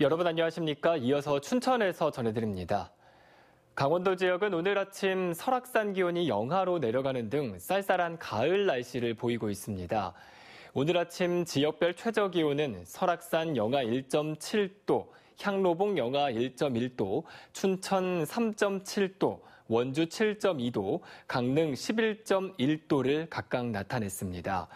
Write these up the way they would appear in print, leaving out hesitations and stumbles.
여러분 안녕하십니까? 이어서 춘천에서 전해드립니다. 강원도 지역은 오늘 아침 설악산 기온이 영하로 내려가는 등 쌀쌀한 가을 날씨를 보이고 있습니다. 오늘 아침 지역별 최저 기온은 설악산 영하 1.7도, 향로봉 영하 1.1도, 춘천 3.7도, 원주 7.2도, 강릉 11.1도를 각각 나타냈습니다.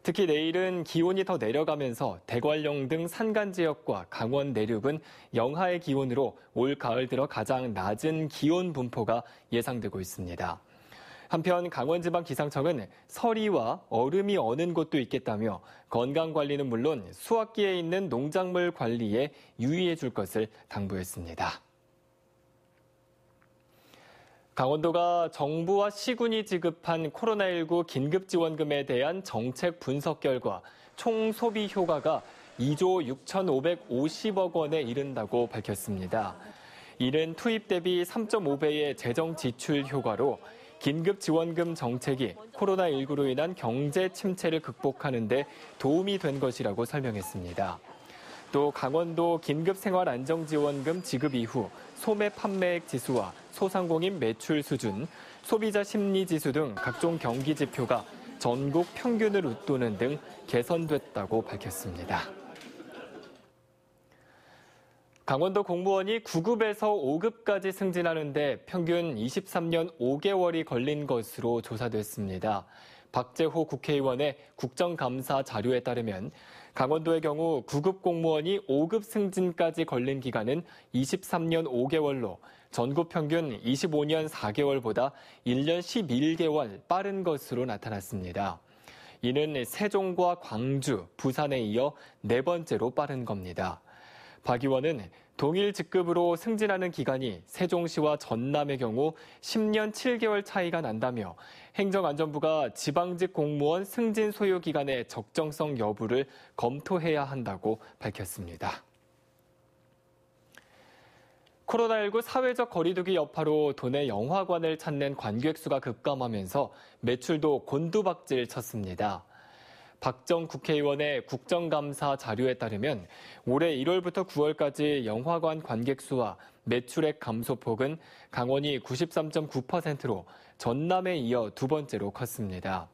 특히 내일은 기온이 더 내려가면서 대관령 등 산간 지역과 강원 내륙은 영하의 기온으로 올 가을 들어 가장 낮은 기온 분포가 예상되고 있습니다. 한편 강원지방기상청은 서리와 얼음이 어는 곳도 있겠다며 건강관리는 물론 수확기에 있는 농작물 관리에 유의해 줄 것을 당부했습니다. 강원도가 정부와 시군이 지급한 코로나19 긴급지원금에 대한 정책 분석 결과 총 소비 효과가 2조 6,550억 원에 이른다고 밝혔습니다. 이는 투입 대비 3.5배의 재정 지출 효과로 긴급지원금 정책이 코로나19로 인한 경제 침체를 극복하는 데 도움이 된 것이라고 설명했습니다. 또 강원도 긴급생활안정지원금 지급 이후 소매 판매액 지수와 소상공인 매출 수준, 소비자 심리지수 등 각종 경기 지표가 전국 평균을 웃도는 등 개선됐다고 밝혔습니다. 강원도 공무원이 9급에서 5급까지 승진하는데 평균 23년 5개월이 걸린 것으로 조사됐습니다. 박재호 국회의원의 국정감사 자료에 따르면 강원도의 경우 9급 공무원이 5급 승진까지 걸린 기간은 23년 5개월로 전국 평균 25년 4개월보다 1년 11개월 빠른 것으로 나타났습니다. 이는 세종과 광주, 부산에 이어 네 번째로 빠른 겁니다. 박 의원은 동일 직급으로 승진하는 기간이 세종시와 전남의 경우 10년 7개월 차이가 난다며 행정안전부가 지방직 공무원 승진 소요 기간의 적정성 여부를 검토해야 한다고 밝혔습니다. 코로나19 사회적 거리두기 여파로 도내 영화관을 찾는 관객 수가 급감하면서 매출도 곤두박질 쳤습니다. 박 전 국회의원의 국정감사 자료에 따르면 올해 1월부터 9월까지 영화관 관객 수와 매출액 감소폭은 강원이 93.9%로 전남에 이어 두 번째로 컸습니다.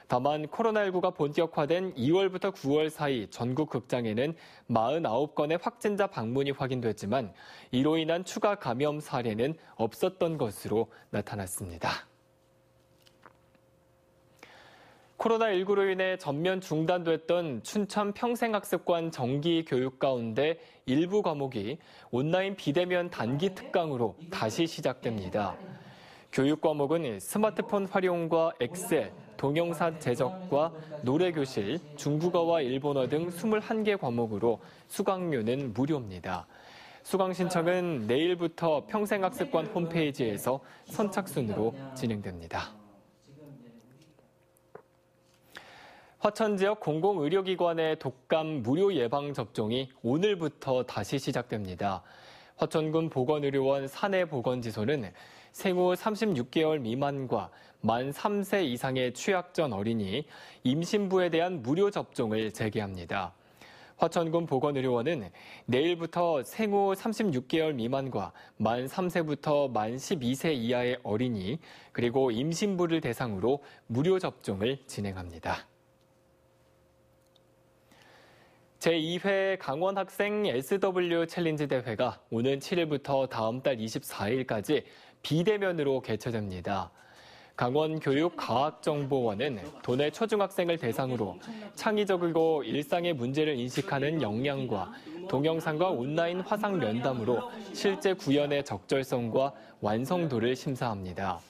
다만 코로나19가 본격화된 2월부터 9월 사이 전국 극장에는 49건의 확진자 방문이 확인됐지만 이로 인한 추가 감염 사례는 없었던 것으로 나타났습니다. 코로나19로 인해 전면 중단됐던 춘천 평생학습관 정기 교육 가운데 일부 과목이 온라인 비대면 단기 특강으로 다시 시작됩니다. 교육 과목은 스마트폰 활용과 엑셀, 동영상 제작과 노래교실, 중국어와 일본어 등 21개 과목으로 수강료는 무료입니다. 수강 신청은 내일부터 평생학습관 홈페이지에서 선착순으로 진행됩니다. 화천 지역 공공의료기관의 독감 무료 예방접종이 오늘부터 다시 시작됩니다. 화천군 보건의료원 사내보건지소는 생후 36개월 미만과 만 3세 이상의 취약전 어린이, 임신부에 대한 무료 접종을 재개합니다. 화천군 보건의료원은 내일부터 생후 36개월 미만과 만 3세부터 만 12세 이하의 어린이, 그리고 임신부를 대상으로 무료 접종을 진행합니다. 제2회 강원학생 SW 챌린지 대회가 오는 7일부터 다음 달 24일까지 비대면으로 개최됩니다. 강원교육과학정보원은 도내 초중학생을 대상으로 창의적이고 일상의 문제를 인식하는 역량과 동영상과 온라인 화상 면담으로 실제 구현의 적절성과 완성도를 심사합니다.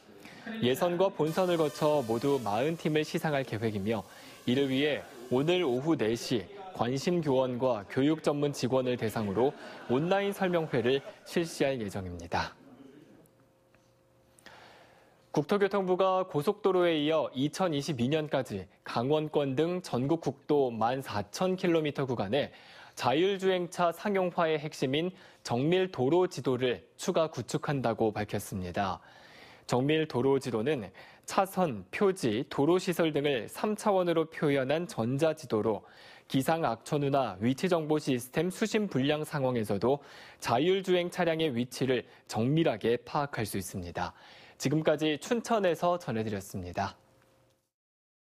예선과 본선을 거쳐 모두 40팀을 시상할 계획이며 이를 위해 오늘 오후 4시 관심 교원과 교육 전문 직원을 대상으로 온라인 설명회를 실시할 예정입니다. 국토교통부가 고속도로에 이어 2022년까지 강원권 등 전국 국도 14,000km 구간에 자율주행차 상용화의 핵심인 정밀 도로 지도를 추가 구축한다고 밝혔습니다. 정밀 도로지도는 차선, 표지, 도로시설 등을 3차원으로 표현한 전자지도로 기상 악천후나 위치 정보 시스템 수신 불량 상황에서도 자율주행 차량의 위치를 정밀하게 파악할 수 있습니다. 지금까지 춘천에서 전해드렸습니다.